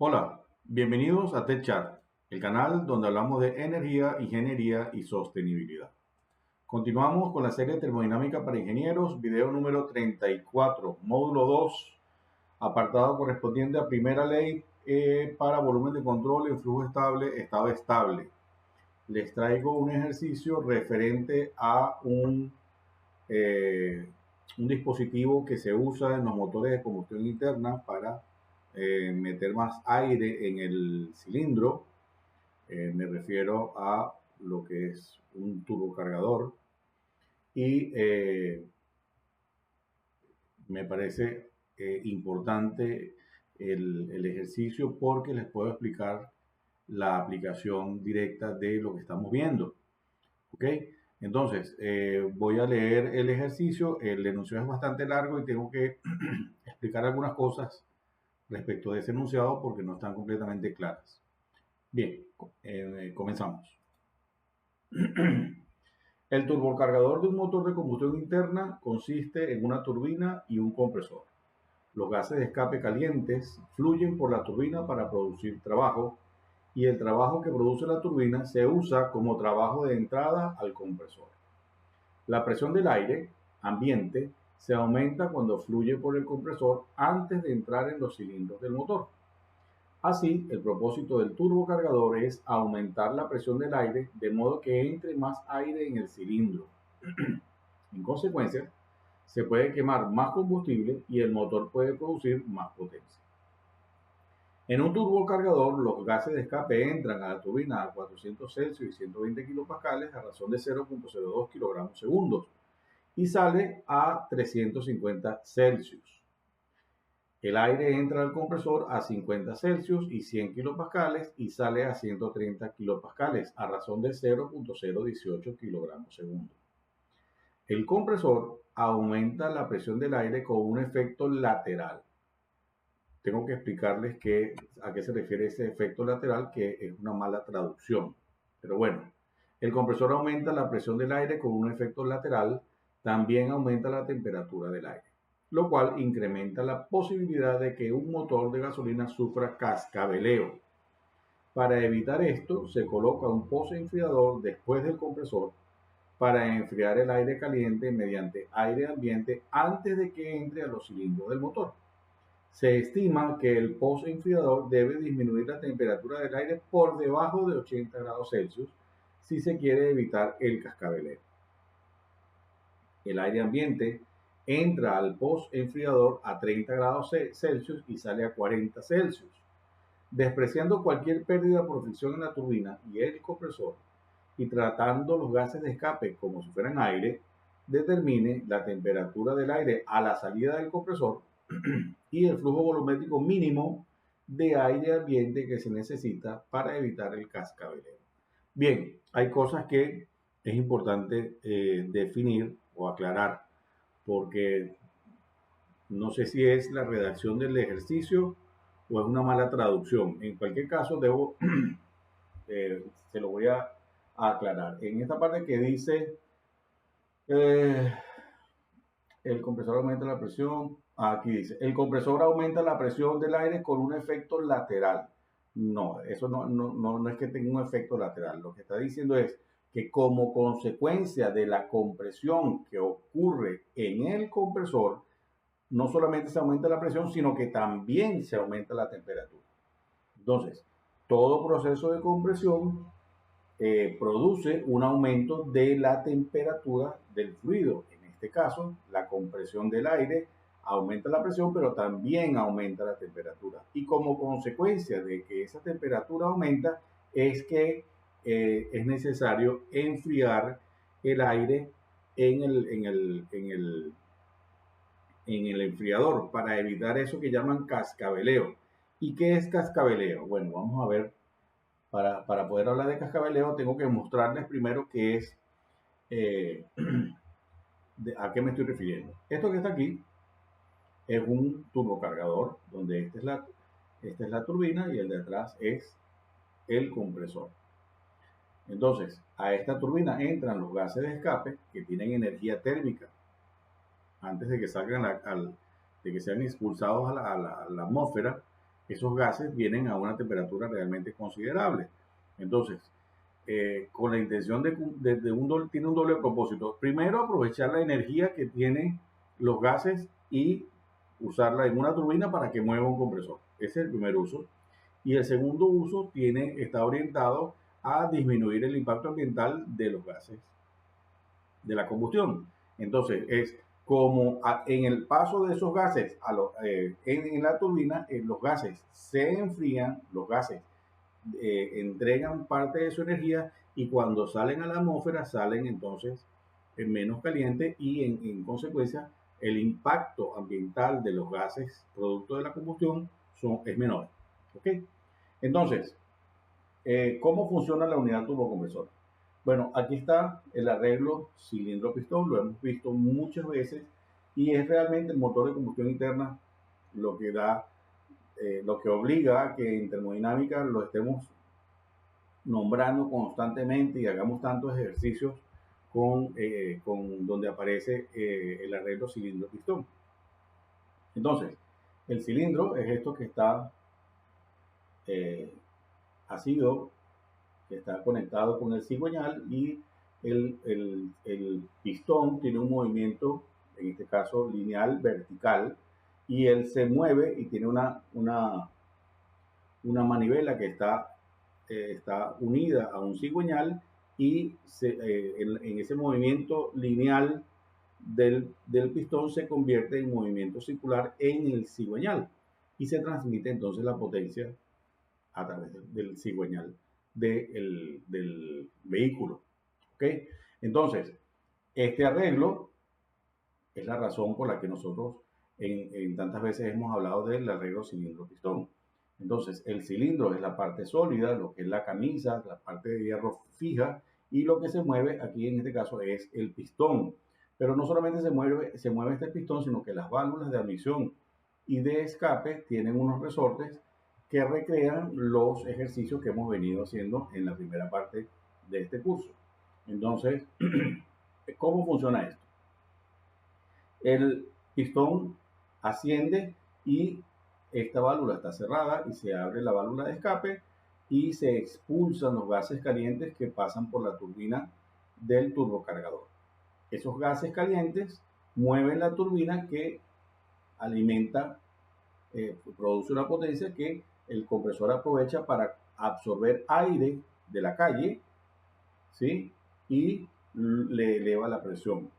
Hola, bienvenidos a TechChat, el canal donde hablamos de energía, ingeniería y sostenibilidad. Continuamos con la serie Termodinámica para Ingenieros, video número 34, módulo 2, apartado correspondiente a primera ley para volumen de control en flujo estable, estado estable. Les traigo un ejercicio referente a un dispositivo que se usa en los motores de combustión interna para meter más aire en el cilindro. Me refiero a lo que es un turbocargador y me parece importante el ejercicio porque les puedo explicar la aplicación directa de lo que estamos viendo. ¿Ok? Entonces, voy a leer el ejercicio. El enunciado es bastante largo y tengo que explicar algunas cosas respecto de ese enunciado porque no están completamente claras. Bien, comenzamos. El turbocargador de un motor de combustión interna consiste en una turbina y un compresor. Los gases de escape calientes fluyen por la turbina para producir trabajo y el trabajo que produce la turbina se usa como trabajo de entrada al compresor. La presión del aire ambiente se aumenta cuando fluye por el compresor antes de entrar en los cilindros del motor. Así, el propósito del turbocargador es aumentar la presión del aire de modo que entre más aire en el cilindro. En consecuencia, se puede quemar más combustible y el motor puede producir más potencia. En un turbocargador, los gases de escape entran a la turbina a 400 Celsius y 120 kilopascales a razón de 0.02 kilogramos segundos y sale a 350 Celsius. El aire entra al compresor a 50 Celsius y 100 kilopascales y sale a 130 kilopascales a razón de 0.018 kilogramos segundo. El compresor aumenta la presión del aire con un efecto lateral. Tengo que explicarles a qué se refiere ese efecto lateral, que es una mala traducción. Pero bueno, el compresor aumenta la presión del aire con un efecto lateral, también aumenta la temperatura del aire, lo cual incrementa la posibilidad de que un motor de gasolina sufra cascabeleo. Para evitar esto, se coloca un pozo enfriador después del compresor para enfriar el aire caliente mediante aire ambiente antes de que entre a los cilindros del motor. Se estima que el pozo enfriador debe disminuir la temperatura del aire por debajo de 80 grados Celsius si se quiere evitar el cascabeleo. El aire ambiente entra al pozo enfriador a 30 grados Celsius y sale a 40 Celsius. Despreciando cualquier pérdida por fricción en la turbina y el compresor y tratando los gases de escape como si fueran aire, determine la temperatura del aire a la salida del compresor y el flujo volumétrico mínimo de aire ambiente que se necesita para evitar el cascabeleo. Bien, hay cosas que es importante definir o aclarar, porque no sé si es la redacción del ejercicio o es una mala traducción. En cualquier caso, se lo voy a aclarar. En esta parte que dice eh, el compresor aumenta la presión. Aquí dice, el compresor aumenta la presión del aire con un efecto lateral. No, eso no es que tenga un efecto lateral. Lo que está diciendo es que como consecuencia de la compresión que ocurre en el compresor, no solamente se aumenta la presión, sino que también se aumenta la temperatura. Entonces, todo proceso de compresión produce un aumento de la temperatura del fluido. En este caso, la compresión del aire aumenta la presión, pero también aumenta la temperatura. Y como consecuencia de que esa temperatura aumenta, es que es necesario enfriar el aire en el enfriador para evitar eso que llaman cascabeleo. ¿Y qué es cascabeleo? Bueno, vamos a ver. Para poder hablar de cascabeleo, tengo que mostrarles primero qué es, a qué me estoy refiriendo. Esto que está aquí es un turbocargador, donde esta es la turbina y el de atrás es el compresor. Entonces, a esta turbina entran los gases de escape que tienen energía térmica antes de que salgan de que sean expulsados a la atmósfera. esos gases vienen a una temperatura realmente considerable. Entonces, con la intención tiene un doble propósito. Primero, aprovechar la energía que tienen los gases y usarla en una turbina para que mueva un compresor. Ese es el primer uso. Y el segundo uso está orientado a disminuir el impacto ambiental de los gases de la combustión. Entonces, es como en el paso de esos gases en la turbina, los gases se enfrían, los gases entregan parte de su energía y cuando salen a la atmósfera salen entonces menos calientes y en consecuencia el impacto ambiental de los gases producto de la combustión es menor. ¿Ok? Entonces, ¿cómo funciona la unidad turbocompresor? Bueno, aquí está el arreglo cilindro-pistón, lo hemos visto muchas veces y es realmente el motor de combustión interna lo que da, lo que obliga a que en termodinámica lo estemos nombrando constantemente y hagamos tantos ejercicios con donde aparece el arreglo cilindro-pistón. Entonces, el cilindro es esto que está ácido, que está conectado con el cigüeñal y el pistón tiene un movimiento, en este caso lineal, vertical, y él se mueve y tiene una manivela que está unida a un cigüeñal y en ese movimiento lineal del pistón se convierte en movimiento circular en el cigüeñal y se transmite entonces la potencia a través del cigüeñal del vehículo. ¿Ok? Entonces, este arreglo es la razón por la que nosotros en tantas veces hemos hablado del arreglo cilindro-pistón. Entonces, el cilindro es la parte sólida, lo que es la camisa, la parte de hierro fija, y lo que se mueve aquí en este caso es el pistón. Pero no solamente se mueve este pistón, sino que las válvulas de admisión y de escape tienen unos resortes que recrean los ejercicios que hemos venido haciendo en la primera parte de este curso. Entonces, ¿cómo funciona esto? El pistón asciende y esta válvula está cerrada y se abre la válvula de escape y se expulsan los gases calientes que pasan por la turbina del turbocargador. Esos gases calientes mueven la turbina que alimenta, produce una potencia que el compresor aprovecha para absorber aire de la calle, ¿sí? Y le eleva la presión.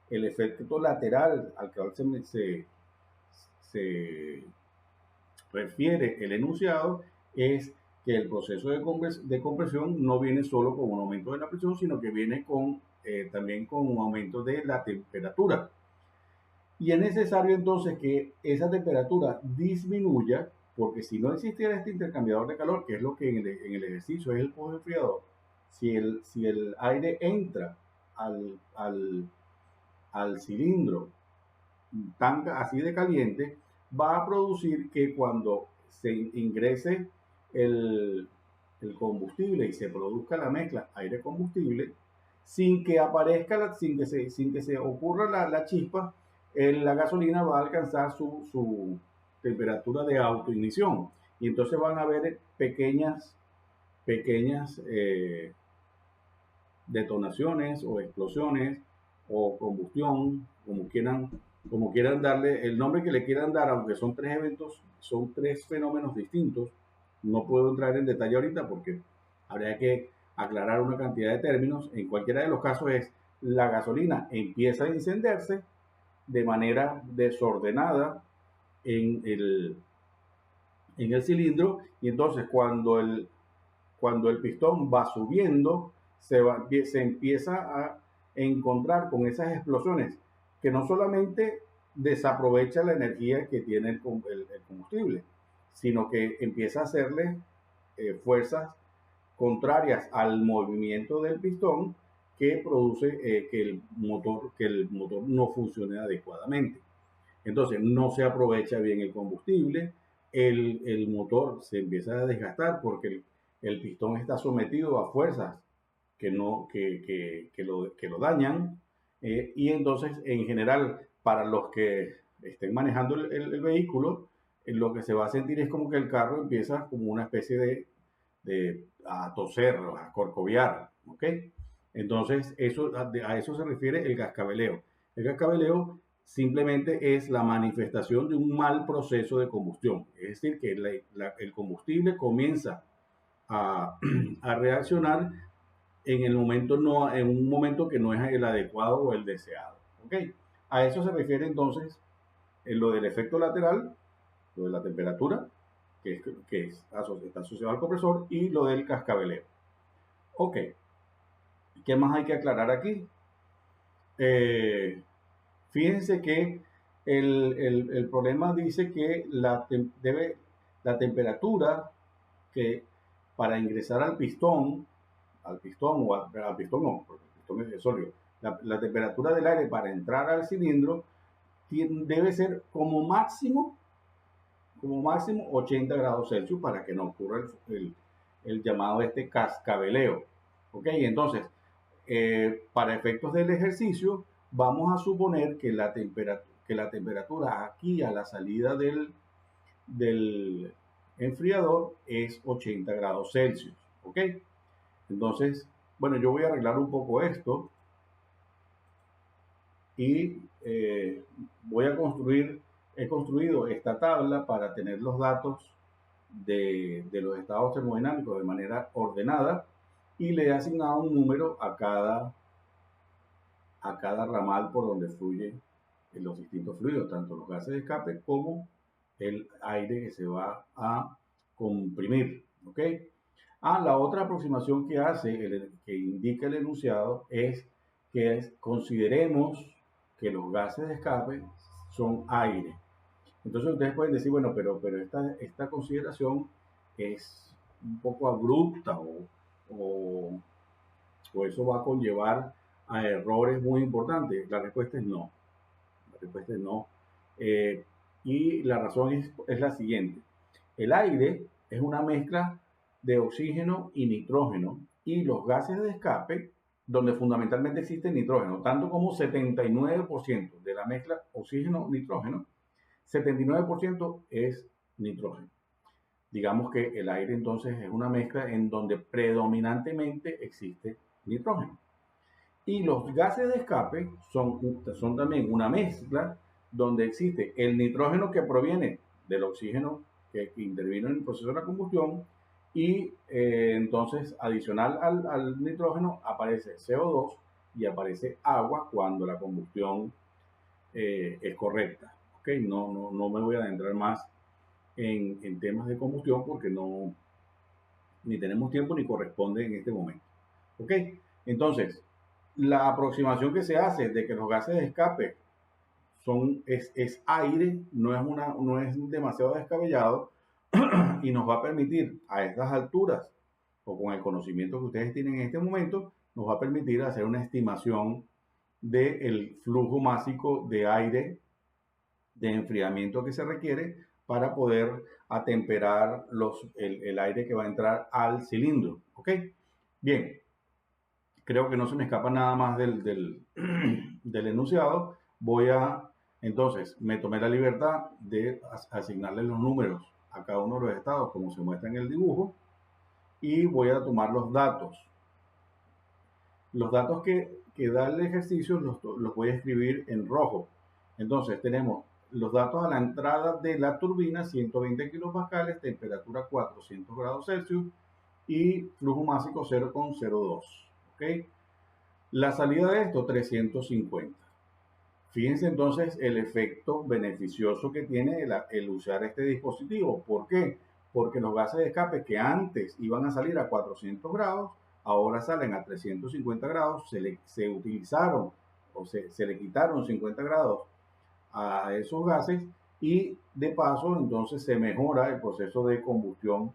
El efecto lateral al que se refiere el enunciado es que el proceso de compresión no viene solo con un aumento de la presión, sino que viene también con un aumento de la temperatura. Y es necesario entonces que esa temperatura disminuya, porque si no existiera este intercambiador de calor, que es lo que en el ejercicio es el post-enfriador, si el aire entra al cilindro tan así de caliente, va a producir que cuando se ingrese el combustible y se produzca la mezcla aire-combustible, sin que aparezca, sin que se ocurra la chispa, la gasolina va a alcanzar su temperatura de autoignición. Y entonces van a haber pequeñas detonaciones o explosiones o combustión, como quieran darle, el nombre que le quieran dar, aunque son tres eventos, son tres fenómenos distintos. No puedo entrar en detalle ahorita porque habría que aclarar una cantidad de términos. En cualquiera de los casos es la gasolina empieza a incendiarse de manera desordenada en el cilindro y entonces cuando el pistón va subiendo se empieza a encontrar con esas explosiones que no solamente desaprovecha la energía que tiene el combustible, sino que empieza a hacerle fuerzas contrarias al movimiento del pistón que produce que el motor no funcione adecuadamente. Entonces no se aprovecha bien el combustible, el motor se empieza a desgastar porque el pistón está sometido a fuerzas que lo dañan, y entonces en general para los que estén manejando el vehículo lo que se va a sentir es como que el carro empieza como una especie a toser, a corcoviar, ¿ok? Entonces, a eso se refiere el cascabeleo. El cascabeleo simplemente es la manifestación de un mal proceso de combustión. Es decir, que el combustible comienza a, a reaccionar en un momento que no es el adecuado o el deseado. ¿Ok? A eso se refiere entonces lo del efecto lateral, lo de la temperatura, está asociado al compresor, y lo del cascabeleo. Ok, ¿qué más hay que aclarar aquí? Fíjense que el problema dice que la temperatura que para ingresar al pistón o al pistón no, porque el pistón es sólido, la temperatura del aire para entrar al cilindro debe ser como máximo 80 grados Celsius para que no ocurra el llamado cascabeleo. ¿Ok? Entonces, para efectos del ejercicio, vamos a suponer que la temperatura aquí a la salida del enfriador es 80 grados Celsius. ¿Ok? Entonces, bueno, yo voy a arreglar un poco esto y he construido esta tabla para tener los datos de los estados termodinámicos de manera ordenada y le he asignado un número a cada ramal por donde fluyen los distintos fluidos, tanto los gases de escape como el aire que se va a comprimir. ¿Ok? La otra aproximación que que indica el enunciado es que consideremos que los gases de escape son aire. Entonces ustedes pueden decir, bueno, pero esta consideración es un poco abrupta o, o eso va a conllevar a errores muy importantes. La respuesta es no. La respuesta es no. Eh, y la razón es la siguiente. El aire es una mezcla de oxígeno y nitrógeno y los gases de escape, donde fundamentalmente existe nitrógeno, tanto como 79% de la mezcla oxígeno-nitrógeno, 79% es nitrógeno. Digamos que el aire entonces es una mezcla en donde predominantemente existe nitrógeno. Y los gases de escape son también una mezcla donde existe el nitrógeno que proviene del oxígeno que intervino en el proceso de la combustión y entonces adicional al nitrógeno aparece CO2 y aparece agua cuando la combustión es correcta. ¿Okay? No me voy a adentrar más en temas de combustión porque ni tenemos tiempo ni corresponde en este momento. ¿Ok? Entonces, la aproximación que se hace de que los gases de escape es aire, no es demasiado descabellado y nos va a permitir a estas alturas o con el conocimiento que ustedes tienen en este momento, nos va a permitir hacer una estimación del flujo másico de aire de enfriamiento que se requiere para poder atemperar el aire que va a entrar al cilindro. ¿Ok? Bien, creo que no se me escapa nada más del enunciado. Entonces, me tomé la libertad de asignarle los números a cada uno de los estados como se muestra en el dibujo y voy a tomar los datos. Los datos que da el ejercicio los voy a escribir en rojo. Entonces, tenemos los datos a la entrada de la turbina, 120 kilopascales, temperatura 400 grados Celsius y flujo másico 0,02. ¿Ok? La salida de esto, 350. Fíjense entonces el efecto beneficioso que tiene el usar este dispositivo. ¿Por qué? Porque los gases de escape que antes iban a salir a 400 grados, ahora salen a 350 grados, se utilizaron o se le quitaron 50 grados a esos gases y de paso entonces se mejora el proceso de combustión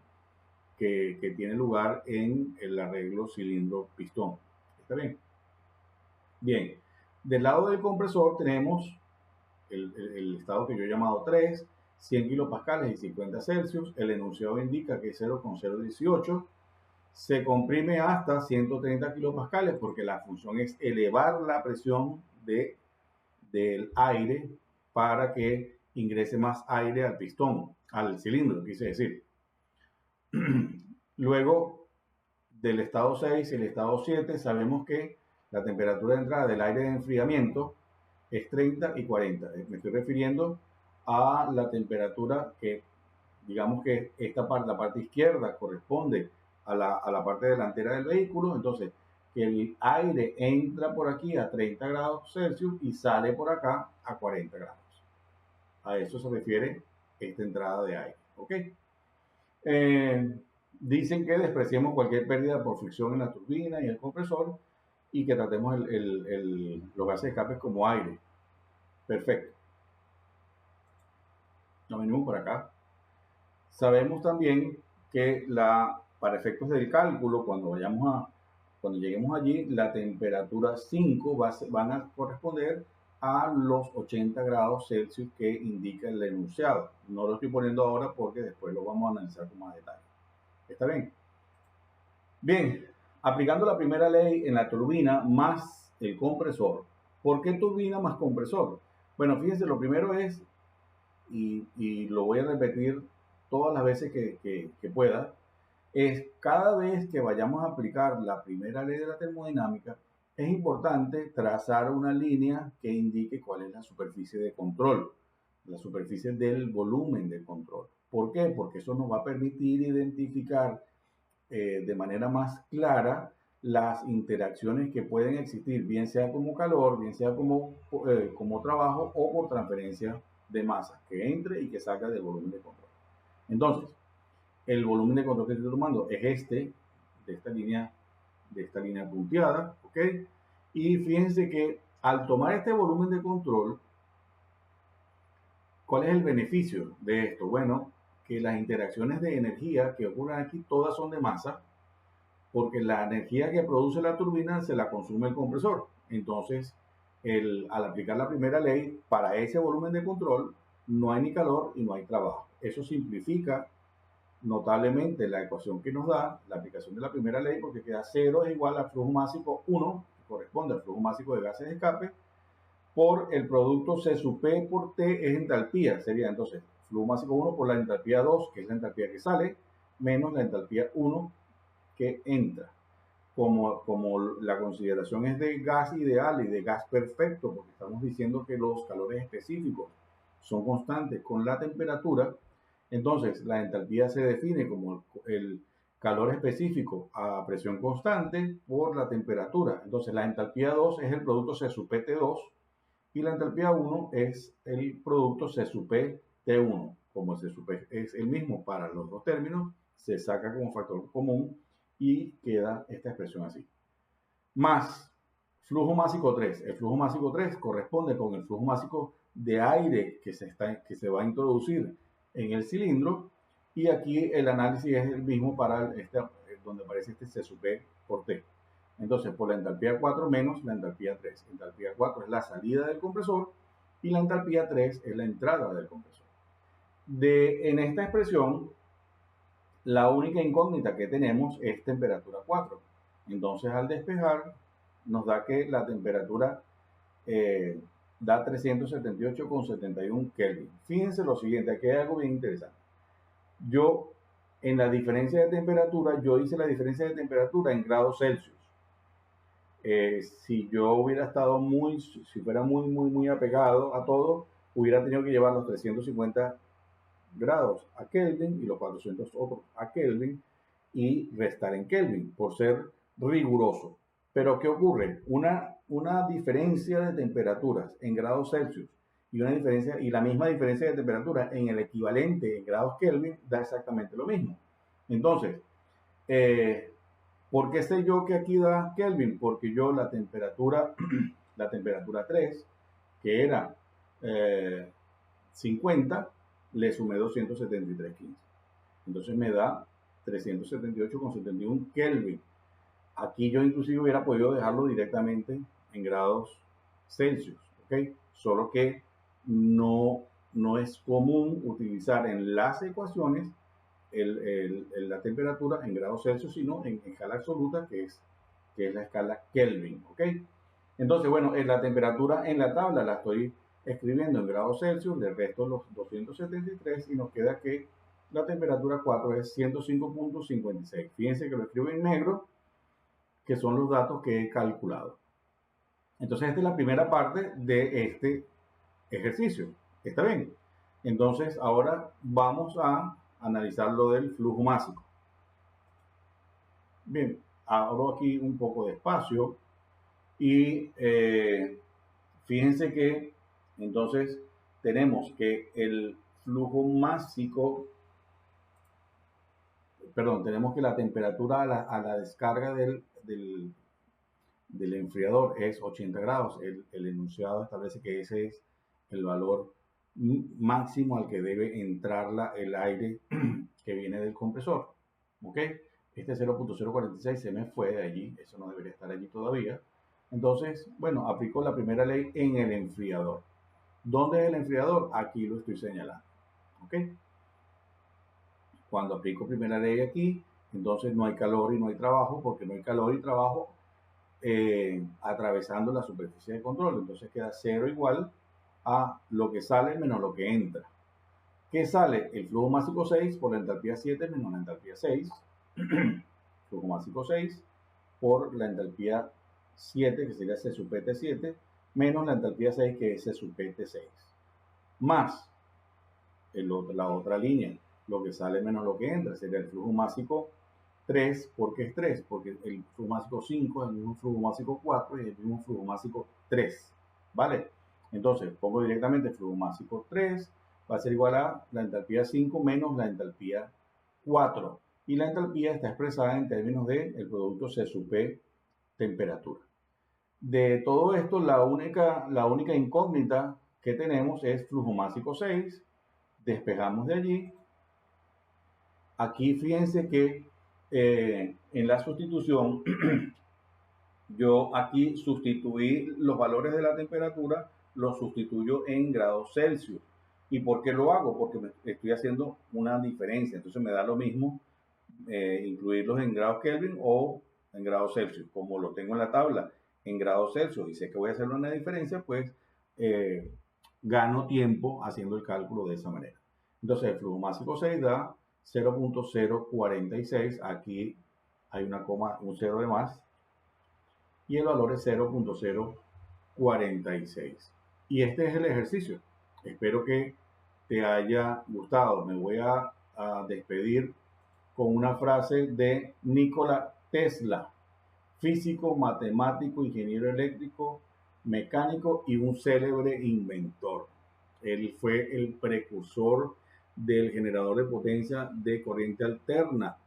que tiene lugar en el arreglo cilindro-pistón. ¿Está bien? Bien, del lado del compresor tenemos el estado que yo he llamado 3, 100 kilopascales y 50 Celsius. El enunciado indica que es 0,018. Se comprime hasta 130 kilopascales porque la función es elevar la presión del aire para que ingrese más aire al pistón, al cilindro, quise decir. Luego del estado 6 y el estado 7, sabemos que la temperatura de entrada del aire de enfriamiento es 30 y 40. Me estoy refiriendo a la temperatura que, digamos que esta parte, la parte izquierda, corresponde a la parte delantera del vehículo. Entonces, que el aire entra por aquí a 30 grados Celsius y sale por acá a 40 grados. A eso se refiere esta entrada de aire. ¿Ok? Dicen que despreciemos cualquier pérdida por fricción en la turbina y el compresor y que tratemos los gases de escape como aire. Perfecto. Nos venimos por acá. Sabemos también que para efectos del cálculo, cuando lleguemos allí, la temperatura 5 van a corresponder a los 80 grados Celsius que indica el enunciado. No lo estoy poniendo ahora porque después lo vamos a analizar con más detalle. ¿Está bien? Bien, aplicando la primera ley en la turbina más el compresor. ¿Por qué turbina más compresor? Bueno, fíjense, lo primero es, y lo voy a repetir todas las veces que pueda, es cada vez que vayamos a aplicar la primera ley de la termodinámica, es importante trazar una línea que indique cuál es la superficie de control, la superficie del volumen de control. ¿Por qué? Porque eso nos va a permitir identificar de manera más clara las interacciones que pueden existir, bien sea como calor, bien sea como trabajo o por transferencia de masa, que entre y que salga del volumen de control. Entonces, el volumen de control que estoy tomando es de esta línea punteada, ¿ok? Y fíjense que al tomar este volumen de control, ¿cuál es el beneficio de esto? Bueno, que las interacciones de energía que ocurren aquí todas son de masa, porque la energía que produce la turbina se la consume el compresor. Entonces, al aplicar la primera ley, para ese volumen de control, no hay ni calor y no hay trabajo. Eso simplifica notablemente la ecuación que nos da la aplicación de la primera ley, porque queda 0 es igual al flujo másico 1, que corresponde al flujo másico de gases de escape, por el producto C sub P por T es entalpía. Sería entonces flujo másico 1 por la entalpía 2, que es la entalpía que sale, menos la entalpía 1 que entra. Como la consideración es de gas ideal y de gas perfecto, porque estamos diciendo que los calores específicos son constantes con la temperatura, entonces la entalpía se define como el calor específico a presión constante por la temperatura. Entonces la entalpía 2 es el producto C sub PT2 y la entalpía 1 es el producto C sub T1. Como el C sub P es el mismo para los dos términos, se saca como factor común y queda esta expresión así. Más flujo másico 3. El flujo másico 3 corresponde con el flujo másico de aire que se va a introducir en el cilindro, y aquí el análisis es el mismo para donde aparece este C sub P por T. Entonces, por la entalpía 4 menos la entalpía 3. Entalpía 4 es la salida del compresor y la entalpía 3 es la entrada del compresor. En esta expresión, la única incógnita que tenemos es temperatura 4. Entonces, al despejar, nos da que la temperatura da 378,71 Kelvin. Fíjense lo siguiente, aquí hay algo bien interesante. En la diferencia de temperatura, yo hice la diferencia de temperatura en grados Celsius. Si yo hubiera estado si fuera muy apegado a todo, hubiera tenido que llevar los 350 grados a Kelvin y los 400 otros a Kelvin y restar en Kelvin por ser riguroso. Pero ¿qué ocurre? Una diferencia de temperaturas en grados Celsius y la misma diferencia de temperatura en el equivalente en grados Kelvin da exactamente lo mismo. Entonces, ¿por qué sé yo que aquí da Kelvin? Porque yo la temperatura 3, que era 50, le sumé 273,15. Entonces me da 378,71 Kelvin. Aquí yo inclusive hubiera podido dejarlo directamente en grados Celsius, ¿ok? Solo que no es común utilizar en las ecuaciones la temperatura en grados Celsius, sino en escala absoluta, que es la escala Kelvin, ¿ok? Entonces, bueno, la temperatura en la tabla la estoy Escribiendo en grados Celsius, le resto los 273 y nos queda que la temperatura 4 es 105.56. Fíjense que lo escribo en negro, que son los datos que he calculado. Entonces, esta es la primera parte de este ejercicio. ¿Está bien? Entonces, ahora vamos a analizar lo del flujo másico. Bien, abro aquí un poco de espacio y fíjense que entonces tenemos que el flujo másico, perdón, tenemos que la temperatura a la descarga del enfriador es 80 grados. El enunciado establece que ese es el valor máximo al que debe entrar el aire que viene del compresor. ¿Ok? Este 0.046 se me fue de allí, eso no debería estar allí todavía. Entonces, bueno, aplico la primera ley en el enfriador. ¿Dónde es el enfriador? Aquí lo estoy señalando. ¿Ok? Cuando aplico primera ley aquí, entonces no hay calor y no hay trabajo, porque no hay calor y trabajo atravesando la superficie de control. Entonces queda 0 igual a lo que sale menos lo que entra. ¿Qué sale? El flujo másico 6 por la entalpía 7 menos la entalpía 6. Flujo másico 6 por la entalpía 7, que sería C sub PT 7, menos la entalpía 6, que es C sub PT 6. Más la otra línea, lo que sale menos lo que entra, sería el flujo másico 3. ¿Por qué es 3? Porque el flujo másico 5 es el mismo flujo másico 4 y el mismo flujo másico 3. ¿Vale? Entonces, pongo directamente el flujo másico 3, va a ser igual a la entalpía 5 menos la entalpía 4. Y la entalpía está expresada en términos de el producto C sub P temperatura. De todo esto, la única incógnita que tenemos es flujo másico 6. Despejamos de allí. Aquí fíjense que en la sustitución yo aquí sustituí los valores de la temperatura, los sustituyo en grados Celsius. ¿Y por qué lo hago? Porque estoy haciendo una diferencia. Entonces me da lo mismo incluirlos en grados Kelvin o en grados Celsius. Como lo tengo en la tabla en grados Celsius y sé que voy a hacer una diferencia, pues gano tiempo haciendo el cálculo de esa manera. Entonces el flujo másico 6 da 0.046. Aquí hay una coma, un 0 de más. Y el valor es 0.046. Y este es el ejercicio. Espero que te haya gustado. Me voy a despedir con una frase de Nikola Tesla, físico, matemático, ingeniero eléctrico, mecánico y un célebre inventor. Él fue el precursor del generador de potencia de corriente alterna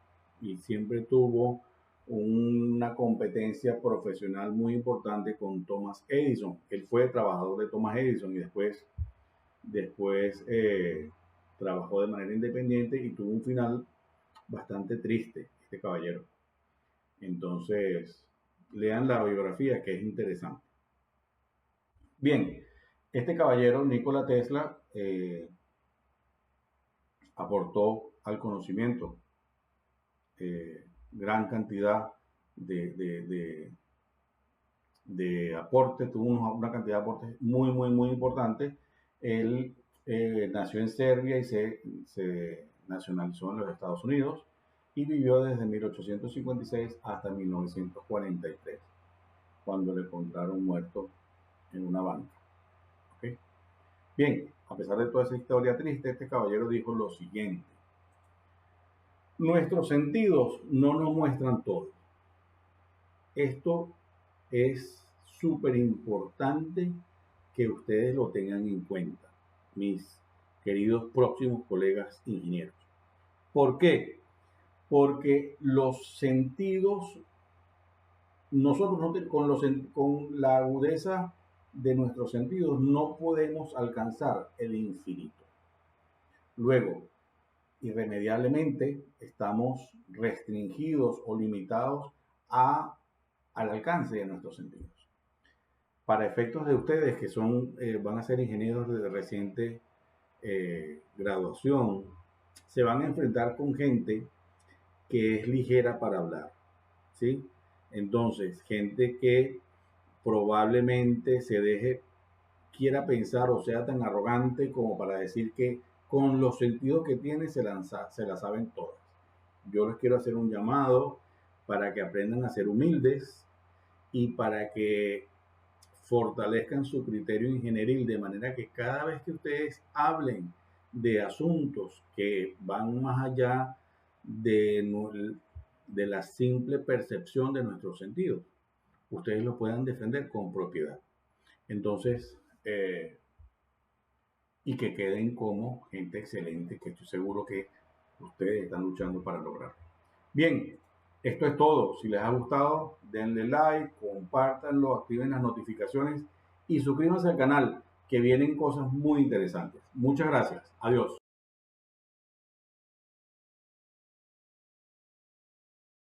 y siempre tuvo una competencia profesional muy importante con Thomas Edison. Él fue trabajador de Thomas Edison y después trabajó de manera independiente y tuvo un final bastante triste, este caballero. Entonces, lean la biografía, que es interesante. Bien, este caballero, Nikola Tesla, aportó al conocimiento gran cantidad de aportes, tuvo una cantidad de aportes muy, muy, muy importante. Él nació en Serbia y se nacionalizó en los Estados Unidos y vivió desde 1856 hasta 1943, cuando le encontraron muerto en una banca. ¿Okay? Bien, a pesar de toda esa historia triste, este caballero dijo lo siguiente: nuestros sentidos no nos muestran todo. Esto es súper importante que ustedes lo tengan en cuenta, mis queridos próximos colegas ingenieros. ¿Por qué? Porque los sentidos, nosotros con la agudeza de nuestros sentidos no podemos alcanzar el infinito. Luego, irremediablemente estamos restringidos o limitados al alcance de nuestros sentidos. Para efectos de ustedes que van a ser ingenieros de reciente graduación, se van a enfrentar con gente que es ligera para hablar, ¿sí? Entonces, gente que probablemente se deje quiera pensar o sea tan arrogante como para decir que con los sentidos que tiene se la saben todas. Yo les quiero hacer un llamado para que aprendan a ser humildes y para que fortalezcan su criterio ingenieril de manera que cada vez que ustedes hablen de asuntos que van más allá de la simple percepción de nuestros sentidos, ustedes lo puedan defender con propiedad. Entonces, y que queden como gente excelente, que estoy seguro que ustedes están luchando para lograr. Bien, esto es todo. Si les ha gustado, denle like, compártanlo, activen las notificaciones y suscríbanse al canal, que vienen cosas muy interesantes. Muchas gracias. Adiós.